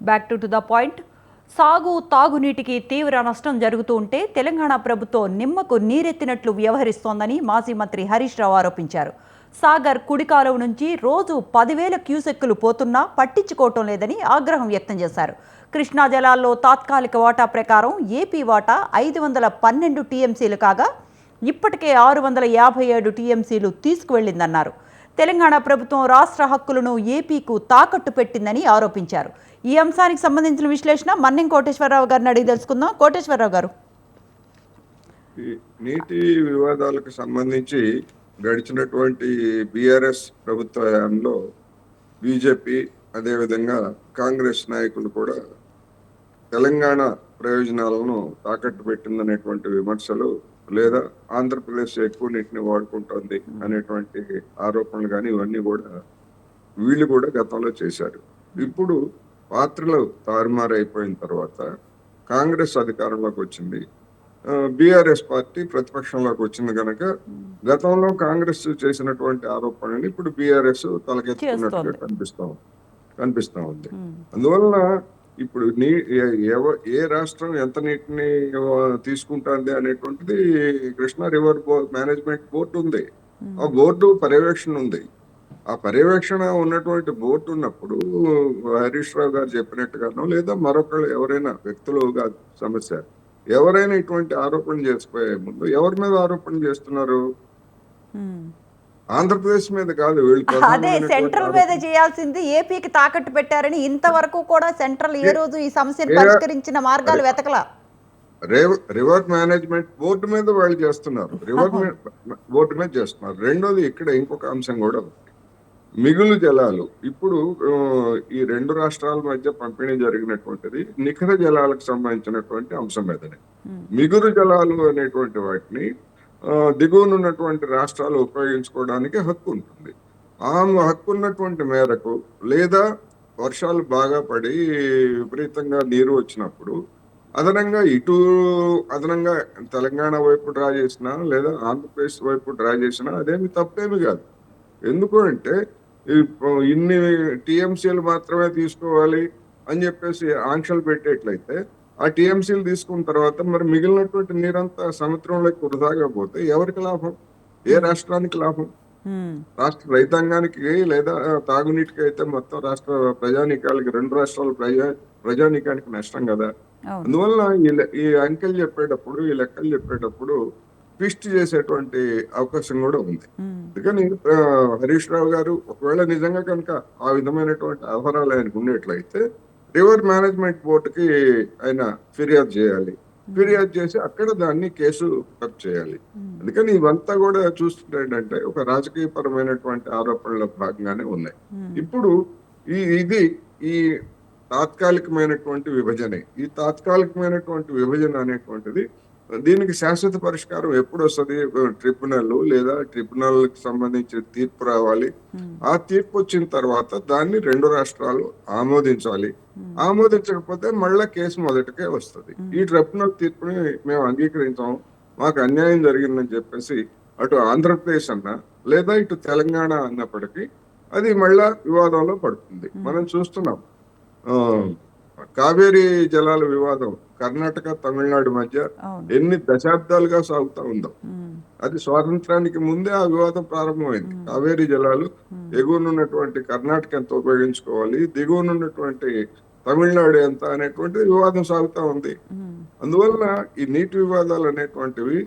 Back to the point. సాగు తాగునీటికి తీవ్ర నష్టం జరుగుతూ ఉంటే తెలంగాణ ప్రభుత్వం నిమ్మకు నీరెత్తినట్లు వ్యవహరిస్తోందని మాజీ మంత్రి హరీష్ రావు ఆరోపించారు. సాగర్ కుడికాలువ నుంచి రోజు 10,000 క్యూసెక్కులు పోతున్నా పట్టించుకోవటం లేదని ఆగ్రహం వ్యక్తం చేశారు. కృష్ణా జలాల్లో తాత్కాలిక వాటా ప్రకారం ఏపీ వాటా 512 టీఎంసీలు కాగా ఇప్పటికే 657 టీఎంసీలు తీసుకువెళ్లిందన్నారు. తెలంగాణ ప్రభుత్వం రాష్ట్ర హక్కులను ఏపీకు తాకట్టు పెట్టిందని ఆరోపించారు. ఈ అంశానికి సంబంధించిన విశ్లేషణ మన్నెం కోటేశ్వరరావు గారిని అడిగి తెలుసుకుందాం. కోటేశ్వరరావు గారు, నీటి వివాదాలకు సంబంధించి గడిచినటువంటి బీఆర్ఎస్ ప్రభుత్వ హయాంలో బీజేపీ అదేవిధంగా కాంగ్రెస్ నాయకులు కూడా తెలంగాణ ప్రయోజనాలను తాకట్టు పెట్టిందనేటువంటి విమర్శలు, లేదా ఆంధ్రప్రదేశ్ ఎక్కువ నీటిని వాడుకుంటోంది అనేటువంటి ఆరోపణలు కానీ ఇవన్నీ కూడా వీళ్ళు కూడా గతంలో చేశారు. ఇప్పుడు పాత్రలు తారుమారైపోయిన తర్వాత కాంగ్రెస్ అధికారంలోకి వచ్చింది, బీఆర్ఎస్ పార్టీ ప్రతిపక్షంలోకి వచ్చింది కనుక గతంలో కాంగ్రెస్ చేసినటువంటి ఆరోపణని ఇప్పుడు బీఆర్ఎస్ తలకెత్తుకున్నట్టుగా కనిపిస్తా ఉంది. అందువలన ఇప్పుడు ఏ రాష్ట్రం ఎంత నీటిని తీసుకుంటుంది అనేటువంటిది కృష్ణా రివర్ మేనేజ్మెంట్ బోర్డు ఉంది, ఆ బోర్డు పర్యవేక్షణ ఉంది. ఆ పర్యవేక్షణ ఉన్నటువంటి బోర్డు ఉన్నప్పుడు హరీష్ రావు గారు చెప్పినట్టుగానో లేదా మరొకరు ఎవరైనా వ్యక్తులు కాదు సమస్య, ఎవరైనా ఇటువంటి ఆరోపణ చేసిపోయే ముందు ఎవరి మీద ఆరోపణ చేస్తున్నారు? ఆంధ్రప్రదేశ్ మీద కాదు, అదే సెంట్రల్ మీద చేయాల్సింది ఏపీకి తాకట్టు పెట్టారని ఇంతవరకు కూడా సెంట్రల్ ఏ రోజు ఈ సమస్యను పరిష్కరించిన మార్గాలు వెతకలా. రివర్ మేనేజ్మెంట్ బోర్డు మీద వాళ్ళు చేస్తున్నారు, రివర్ బోర్డు మీద చేస్తున్నారు. రెండోది ఇక్కడ ఇంకొక అంశం కూడా ఉంది, మిగులు జలాలు. ఇప్పుడు ఈ రెండు రాష్ట్రాల మధ్య పంపిణీ జరిగినటువంటిది నిఖర జలాలకు సంబంధించినటువంటి అంశం మీదనే. మిగులు జలాలు అనేటువంటి వాటిని దిగువనున్నటువంటి రాష్ట్రాలు ఉపయోగించుకోవడానికి హక్కు ఉంటుంది. ఆ హక్కు ఉన్నటువంటి మేరకు లేదా వర్షాలు బాగా పడి విపరీతంగా నీరు వచ్చినప్పుడు అదనంగా తెలంగాణ వైపు డ్రా చేసినా లేదా ఆంధ్రప్రదేశ్ వైపు డ్రా చేసినా అదేమి తప్పేమి కాదు. ఎందుకు అంటే ఇన్ని టీఎంసీలు మాత్రమే తీసుకోవాలి అని చెప్పేసి ఆంక్షలు పెట్టేట్లయితే ఆ టీఎంసీలు తీసుకున్న తర్వాత మరి మిగిలినటువంటి నీరంతా సముద్రంలోకి వృధాకపోతే ఎవరికి లాభం? ఏ రాష్ట్రానికి లాభం? రాష్ట్ర రైతాంగానికి లేదా తాగునీటికి అయితే మొత్తం రాష్ట్ర ప్రజానీకాలకి, రెండు రాష్ట్రాల ప్రజానీకానికి నష్టం కదా. అందువల్ల ఈ అంకెలు చెప్పేటప్పుడు, ఈ లెక్కలు చెప్పేటప్పుడు ట్విస్ట్ చేసేటువంటి అవకాశం కూడా ఉంది. అందుకని హరీష్ రావు గారు ఒకవేళ నిజంగా కనుక ఆ విధమైనటువంటి ఆధారాలు ఆయనకు ఉండేట్లయితే రివర్ మేనేజ్మెంట్ బోర్డుకి ఆయన ఫిర్యాదు చేయాలి. ఫిర్యాదు చేసి అక్కడ దాన్ని కేసు కట్ చేయాలి. అందుకని ఇవంతా కూడా చూస్తుంటే ఏంటంటే ఒక రాజకీయ పరమైనటువంటి ఆరోపణల భాగంగానే ఉన్నాయి. ఇప్పుడు ఇది ఈ తాత్కాలికమైనటువంటి విభజనే. ఈ తాత్కాలికమైనటువంటి విభజన అనేటువంటిది దీనికి శాశ్వత పరిష్కారం ఎప్పుడు వస్తుంది? ట్రిబ్యునల్ లేదా ట్రిబ్యునల్ కి సంబంధించిన తీర్పు రావాలి. ఆ తీర్పు వచ్చిన తర్వాత దాన్ని రెండు రాష్ట్రాలు ఆమోదించాలి. ఆమోదించకపోతే మళ్ళా కేసు మొదటికే వస్తుంది. ఈ ట్రిబ్యునల్ తీర్పుని మేము అంగీకరించాం, మాకు అన్యాయం జరిగిందని చెప్పేసి అటు ఆంధ్రప్రదేశ్ అన్నా లేదా ఇటు తెలంగాణ అన్నప్పటికీ అది మళ్ళా వివాదంలో పడుతుంది. మనం చూస్తున్నాం కావేరీ జలాల వివాదం కర్ణాటక తమిళనాడు మధ్య ఎన్ని దశాబ్దాలుగా సాగుతా ఉందో. అది స్వాతంత్రానికి ముందే ఆ వివాదం ప్రారంభమైంది. కావేరీ జలాలు ఎగువనున్నటువంటి కర్ణాటక ఎంత ఉపయోగించుకోవాలి, దిగువనున్నటువంటి తమిళనాడు ఎంత అనేటువంటి వివాదం సాగుతా ఉంది. అందువల్ల ఈ నీటి వివాదాలు అనేటువంటివి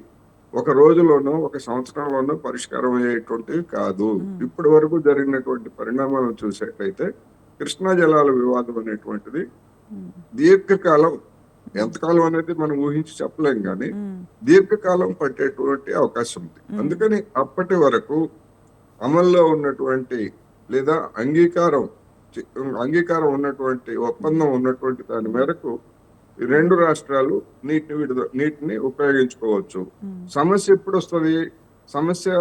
ఒక రోజులోనో ఒక సంవత్సరంలోనో పరిష్కారం అయ్యేటువంటివి కాదు. ఇప్పటి వరకు జరిగినటువంటి పరిణామాలను చూసేటైతే కృష్ణా జలాల వివాదం అనేటువంటిది దీర్ఘకాలం, ఎంతకాలం అనేది మనం ఊహించి చెప్పలేం కానీ దీర్ఘకాలం పట్టేటువంటి అవకాశం ఉంది. అందుకని అప్పటి వరకు అమల్లో ఉన్నటువంటి లేదా అంగీకారం ఉన్నటువంటి ఒప్పందం ఉన్నటువంటి దాని మేరకు ఈ రెండు రాష్ట్రాలు నీటిని ఉపయోగించుకోవచ్చు. సమస్య ఎప్పుడు వస్తుంది? సమస్య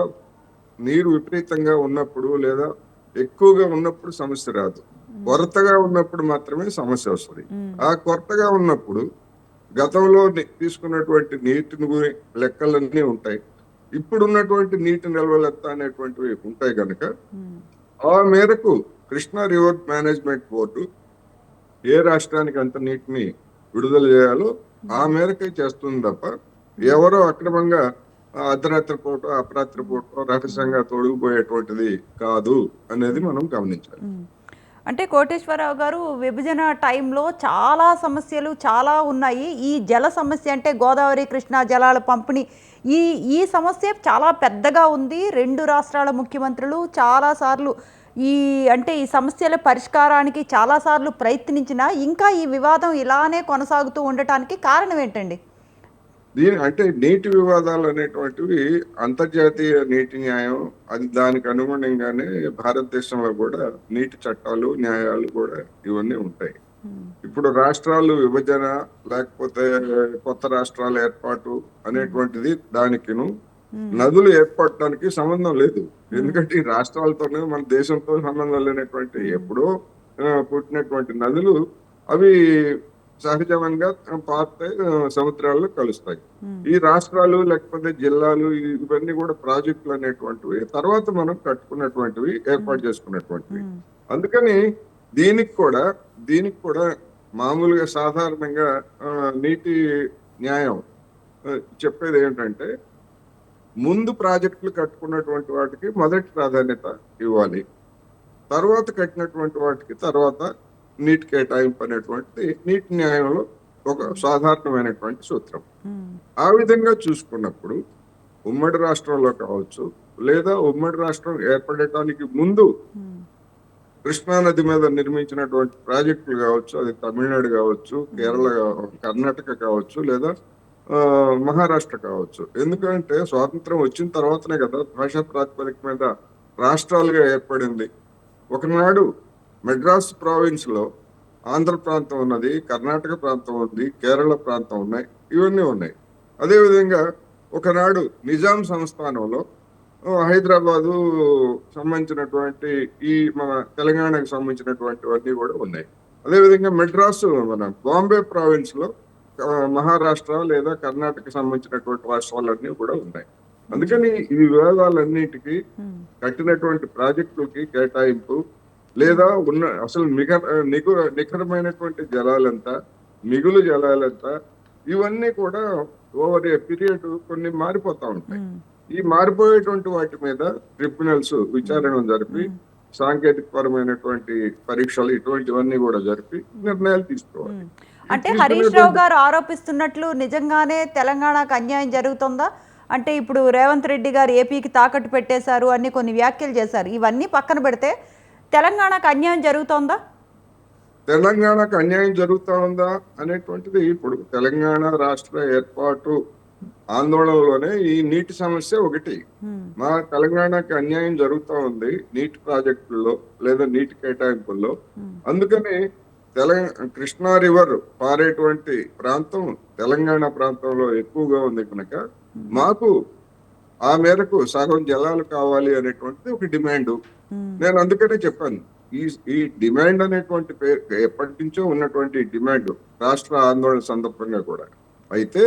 నీరు విపరీతంగా ఉన్నప్పుడు లేదా ఎక్కువగా ఉన్నప్పుడు సమస్య రాదు. కొరతగా ఉన్నప్పుడు మాత్రమే సమస్య వస్తుంది. ఆ కొరతగా ఉన్నప్పుడు గతంలో తీసుకున్నటువంటి నీటిని లెక్కలన్నీ ఉంటాయి. ఇప్పుడున్నటువంటి నీటి నిల్వలు ఎంత అనేటువంటివి ఉంటాయి కనుక ఆ మేరకు కృష్ణా రివర్ మేనేజ్మెంట్ బోర్డు ఏ రాష్ట్రానికి ఎంత నీటిని విడుదల చేయాలో ఆ మేరకే చేస్తుంది తప్ప ఎవరో అక్రమంగా అర్ధరాత్రి పూట అపరాత్రి పూట రహస్యంగా తొలగిపోయేటువంటిది కాదు అనేది మనం గమనించాలి. అంటే కోటేశ్వరరావు గారు, విభజన టైంలో చాలా సమస్యలు చాలా ఉన్నాయి. ఈ జల సమస్య అంటే గోదావరి కృష్ణా జలాల పంపిణీ, ఈ ఈ సమస్య చాలా పెద్దగా ఉంది. రెండు రాష్ట్రాల ముఖ్యమంత్రులు చాలాసార్లు ఈ సమస్యల పరిష్కారానికి చాలాసార్లు ప్రయత్నించినా ఇంకా ఈ వివాదం ఇలానే కొనసాగుతూ ఉండటానికి కారణం ఏంటండి? అంటే నీటి వివాదాలు అనేటువంటివి అంతర్జాతీయ నీటి న్యాయం, అది దానికి అనుగుణంగానే భారతదేశంలో కూడా నీటి చట్టాలు న్యాయాలు కూడా ఇవన్నీ ఉంటాయి. ఇప్పుడు రాష్ట్రాలు విభజన లేకపోతే కొత్త రాష్ట్రాల ఏర్పాటు అనేటువంటిది దానికిను నదులు ఏర్పడటానికి సంబంధం లేదు. ఎందుకంటే ఈ రాష్ట్రాలతోనే మన దేశంతో సంబంధం లేనటువంటి ఎప్పుడో పుట్టినటువంటి నదులు అవి సహజంగా పారుతాయి, సముద్రాల్లో కలుస్తాయి. ఈ రాష్ట్రాలు లేకపోతే జిల్లాలు ఇవన్నీ కూడా ప్రాజెక్టులు అనేటువంటివి తర్వాత మనం కట్టుకున్నటువంటివి, ఏర్పాటు చేసుకున్నటువంటివి. అందుకని దీనికి కూడా మామూలుగా సాధారణంగా నీటి న్యాయం చెప్పేది ఏంటంటే ముందు ప్రాజెక్టులు కట్టుకున్నటువంటి వాటికి మొదటి ప్రాధాన్యత ఇవ్వాలి, తర్వాత కట్టినటువంటి వాటికి తర్వాత నీటి కేటాయింపు అనేటువంటిది నీటి న్యాయంలో ఒక సాధారణమైనటువంటి సూత్రం. ఆ విధంగా చూసుకున్నప్పుడు ఉమ్మడి రాష్ట్రంలో కావచ్చు లేదా ఉమ్మడి రాష్ట్రం ఏర్పడటానికి ముందు కృష్ణా నది మీద నిర్మించినటువంటి ప్రాజెక్టులు కావచ్చు, అది తమిళనాడు కావచ్చు, కేరళ, కర్ణాటక కావచ్చు లేదా మహారాష్ట్ర కావచ్చు. ఎందుకంటే స్వాతంత్రం వచ్చిన తర్వాతనే కదా భాషా ప్రాతిపదిక మీద రాష్ట్రాలుగా ఏర్పడింది. ఒకనాడు మెడ్రాస్ ప్రావిన్స్ లో ఆంధ్ర ప్రాంతం ఉన్నది, కర్ణాటక ప్రాంతం ఉంది, కేరళ ప్రాంతం ఉన్నాయి, ఇవన్నీ ఉన్నాయి. అదేవిధంగా ఒకనాడు నిజాం సంస్థానంలో హైదరాబాదు సంబంధించినటువంటి ఈ మన తెలంగాణకు సంబంధించినటువంటివన్నీ కూడా ఉన్నాయి. అదేవిధంగా మెడ్రాసు మన బాంబే ప్రావిన్స్ లో మహారాష్ట్ర లేదా కర్ణాటక సంబంధించినటువంటి రాష్ట్రాలన్నీ కూడా ఉన్నాయి. అందుకని ఈ వివాదాలన్నిటికీ కట్టినటువంటి ప్రాజెక్టులకి కేటాయింపు లేదా అసలు నిఖరమైనటువంటి జలాలంత, మిగులు జలాలంత, ఇవన్నీ కూడా ఓవర్ ఏ పీరియడ్ కొన్ని మారిపోతా ఉంటాయి. ఈ మారిపోయేటువంటి వాటి మీద ట్రిబ్యునల్స్ విచారణ జరిపి సాంకేతికపరమైనటువంటి పరీక్షలు ఇటువంటివన్నీ కూడా జరిపి నిర్ణయాలు తీసుకోవాలి. అంటే హరీష్ రావు గారు ఆరోపిస్తున్నట్లు నిజంగానే తెలంగాణకు అన్యాయం జరుగుతుందా? అంటే ఇప్పుడు రేవంత్ రెడ్డి గారు ఏపీకి తాకట్టు పెట్టేశారు అని కొన్ని వ్యాఖ్యలు చేశారు. ఇవన్నీ పక్కన పెడితే తెలంగాణకు అన్యాయం జరుగుతోందా? తెలంగాణకు అన్యాయం జరుగుతా ఉందా అనేటువంటిది ఇప్పుడు తెలంగాణ రాష్ట్ర ఏర్పాటు ఆందోళనలోనే ఈ నీటి సమస్య ఒకటి. మా తెలంగాణకి అన్యాయం జరుగుతూ ఉంది నీటి ప్రాజెక్టుల్లో లేదా నీటి కేటాయింపుల్లో. అందుకని కృష్ణా రివర్ పారేటువంటి ప్రాంతం తెలంగాణ ప్రాంతంలో ఎక్కువగా ఉంది కనుక మాకు ఆ మేరకు సగం జలాలు కావాలి అనేటువంటిది ఒక డిమాండ్. నేను అందుకనే చెప్పాను, ఈ డిమాండ్ అనేటువంటి పేరు ఎప్పటి నుంచో ఉన్నటువంటి డిమాండ్ రాష్ట్ర ఆందోళన సందర్భంగా కూడా. అయితే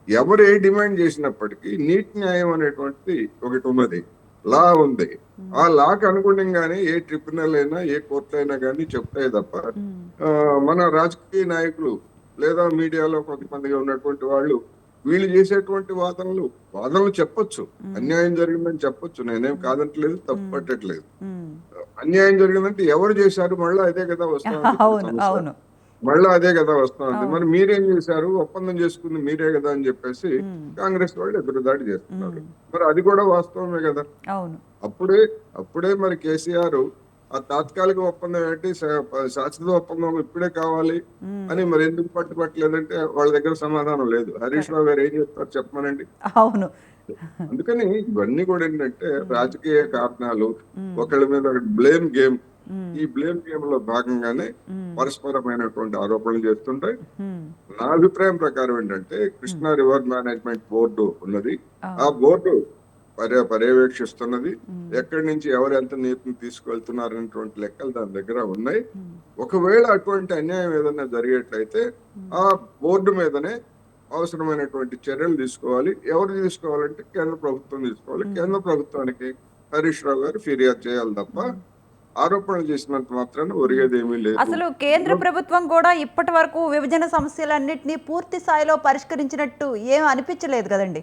ఎవరు ఏ డిమాండ్ చేసినప్పటికీ నీటి న్యాయం అనేటువంటిది ఒకటి ఉన్నది, లా ఉంది. ఆ లాకు అనుగుణంగానే ఏ ట్రిబ్యునల్ అయినా ఏ కోర్టు అయినా కానీ చెప్తాయి తప్ప మన రాజకీయ నాయకులు లేదా మీడియాలో కొంతమందిగా ఉన్నటువంటి వాళ్ళు వీళ్ళు చేసేటువంటి వాదనలు చెప్పొచ్చు, అన్యాయం జరిగిందని చెప్పొచ్చు, నేనేం కాదంటలేదు, తప్పు పట్టట్లేదు. అన్యాయం జరిగిందంటే ఎవరు చేశారు మళ్ళీ అదే కదా వస్తుంది, మళ్ళీ అదే కదా వస్తుంది. మరి మీరేం చేశారు, ఒప్పందం చేసుకుంది మీరే కదా అని చెప్పేసి కాంగ్రెస్ వాళ్ళు ఎదురుదాడి చేస్తున్నారు. మరి అది కూడా వాస్తవమే కదా. అప్పుడే మరి కేసీఆర్ ఆ తాత్కాలిక ఒప్పందం ఏంటి, శాశ్వత ఒప్పందం ఇప్పుడే కావాలి అని మరి ఎందుకు పట్టుబట్టలేదంటే వాళ్ళ దగ్గర సమాధానం లేదు. హరీష్ రావు గారు ఏం చెప్తారు చెప్పమనండి. అవును. అందుకని ఇవన్నీ కూడా ఏంటంటే రాజకీయ కారణాలు, ఒకళ్ళ మీద బ్లేమ్ గేమ్. ఈ బ్లేమ్ గేమ్ లో భాగంగానే పరస్పరమైనటువంటి ఆరోపణలు చేస్తుంటాయి. నా అభిప్రాయం ప్రకారం ఏంటంటే కృష్ణా రివర్ మేనేజ్మెంట్ బోర్డు ఉన్నది, ఆ బోర్డు పర్యవేక్షిస్తున్నది. ఎక్కడి నుంచి ఎవరు ఎంత నీటిని తీసుకెళ్తున్నారు అనేటువంటి లెక్కలు దాని దగ్గర ఉన్నాయి. ఒకవేళ అటువంటి అన్యాయం ఏదైనా జరిగేట్లయితే ఆ బోర్డు మీదనే అవసరమైనటువంటి చర్యలు తీసుకోవాలి. ఎవరు తీసుకోవాలంటే కేంద్ర ప్రభుత్వం తీసుకోవాలి. కేంద్ర ప్రభుత్వానికి హరీష్ రావు గారు ఫిర్యాదు చేయాలి తప్ప ఆరోపణలు చేసినంత మాత్రాన ఒరిగేదేమీ లేదు. అసలు కేంద్ర ప్రభుత్వం కూడా ఇప్పటి వరకు విభజన సమస్యలన్నింటినీ పూర్తి స్థాయిలో పరిష్కరించినట్టు ఏం అనిపించలేదు కదండి.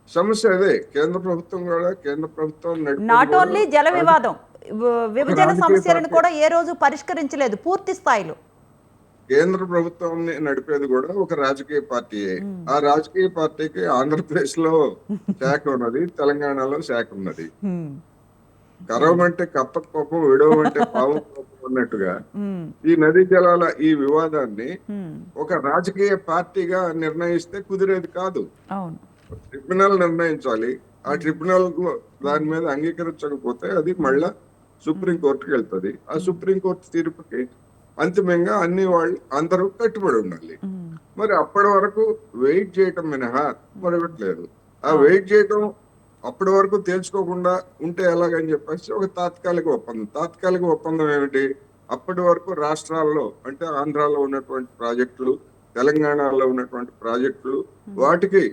సమస్య అదే. కేంద్ర ప్రభుత్వం నడిపేది నాట్ కూడా ఓన్లీ జల వివాదం, విభజన రాజకీయ సమస్యలను పార్టీ. కూడా ఏ రోజు పరిష్కరించలేదు పూర్తి స్థాయిలో. కేంద్ర ప్రభుత్వం నడిపేది కూడా ఒక రాజకీయ పార్టీయే. ఆ రాజకీయ పార్టీకి ఆంధ్రప్రదేశ్ లో శాఖ ఉన్నది, తెలంగాణలో శాఖ ఉన్నది. హ్మ్. కరవమంటే కప్ప కోపం, విడవమంటే పాము కోపం అన్నట్టుగా హ్మ్. ఈ నదీ జలాల ఈ వివాదాన్ని హ్మ్. ఒక రాజకీయ పార్టీగా నిర్ణయిస్తే కుదిరేది కాదు. అవును. ట్రిబ్యునల్ నిర్ణయించాలి. ఆ ట్రిబ్యునల్ దాని మీద అంగీకరించకపోతే అది మళ్ళా సుప్రీంకోర్టుకి వెళ్తుంది. ఆ సుప్రీంకోర్టు తీర్పుకి అంతిమంగా అందరూ కట్టుబడి ఉండాలి. హ్మ్. మరి అప్పటి వరకు వెయిట్ చేయటం మినహా మరొకటి లేదు. ఆ అవును. వెయిట్ చేయటం అప్పటి వరకు తేల్చుకోకుండా ఉంటే ఎలాగని చెప్పేసి ఒక తాత్కాలిక ఒప్పందం ఏమిటి? అప్పటి వరకు రాష్ట్రాల్లో అంటే ఆంధ్రాలో ఉన్నటువంటి ప్రాజెక్టులు, తెలంగాణలో ఉన్నటువంటి ప్రాజెక్టులు, వాటికి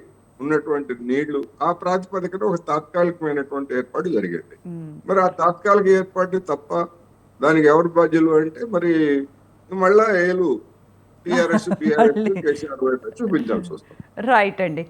ఉన్నటువంటి నీళ్లు, ఆ ప్రాతిపదికన ఒక తాత్కాలికమైనటువంటి ఏర్పాటు జరిగింది. హ్మ్. మరి ఆ తాత్కాలిక ఏర్పాటు తప్ప దానికి ఎవరు బాధ్యులు అంటే మరి మళ్ళా ఏలు టిఆర్ఎస్, బిఆర్ఎస్, మళ్ళీ కేసీఆర్ వైపు చూపించాల్సి వస్తుంది. రైట్ అండి.